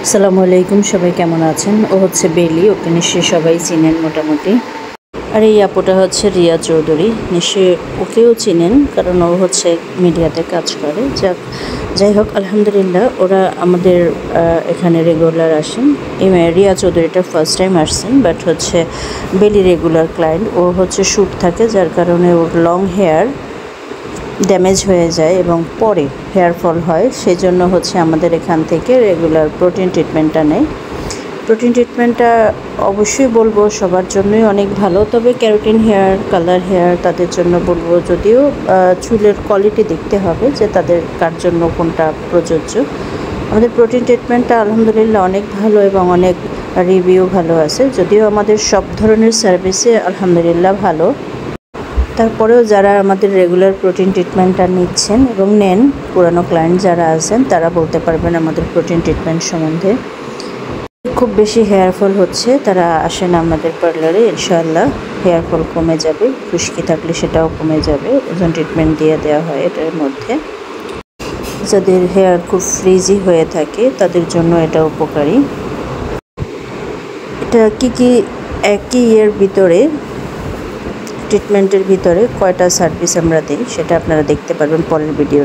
আসসালামু আলাইকুম, সবাই কেমন আছেন? ও হচ্ছে বেলি, ওকে নিশ্চয়ই সবাই চিনেন মোটামুটি। আর এই আপুটা হচ্ছে রিয়া চৌধুরী, নিশ্চয়ই ওকেও চিনেন কারণ ও হচ্ছে মিডিয়াতে কাজ করে। যাই হোক, আলহামদুলিল্লাহ ওরা আমাদের এখানে রেগুলার আসেন। এই রিয়া চৌধুরীটা ফার্স্ট টাইম আসছেন, বাট হচ্ছে বেলি রেগুলার ক্লায়েন্ট। ও হচ্ছে শ্যুট থাকে, যার কারণে ওর লং হেয়ার ড্যামেজ হয়ে যায় এবং পরে হেয়ার ফল হয়। সেই জন্য হচ্ছে আমাদের এখান থেকে রেগুলার প্রোটিন ট্রিটমেন্টটা নেয়। প্রোটিন ট্রিটমেন্টটা অবশ্যই বলবো সবার জন্যই অনেক ভালো, তবে ক্যারোটিন হেয়ার, কালার হেয়ার তাদের জন্য বলবো। যদিও চুলের কোয়ালিটি দেখতে হবে যে তাদের কার জন্য কোনটা প্রযোজ্য। আমাদের প্রোটিন ট্রিটমেন্টটা আলহামদুলিল্লাহ অনেক ভালো এবং অনেক রিভিউ ভালো আছে। যদিও আমাদের সব ধরনের সার্ভিসে আলহামদুলিল্লাহ ভালো, তারপরেও যারা আমাদের রেগুলার প্রোটিন ট্রিটমেন্টটা নিচ্ছেন এবং নেন, পুরানো ক্লায়েন্ট যারা আছেন তারা বলতে পারবেন আমাদের প্রোটিন ট্রিটমেন্ট সম্বন্ধে। খুব বেশি হেয়ার ফল হচ্ছে, তারা আসেন আমাদের পার্লারে, ইনশাআল্লাহ হেয়ার ফল কমে যাবে। খুশকি থাকলে সেটাও কমে যাবে, ওজন ট্রিটমেন্ট দিয়ে দেওয়া হয় এটার মধ্যে। যাদের হেয়ার খুব ফ্রিজি হয়ে থাকে তাদের জন্য এটা উপকারী। এটা কি একই ইয়ের ভিতরে, ট্রিটমেন্টের ভিতরে কয়টা সার্ভিস আমরা দিই সেটা আপনারা দেখতে পারবেন পরের ভিডিও।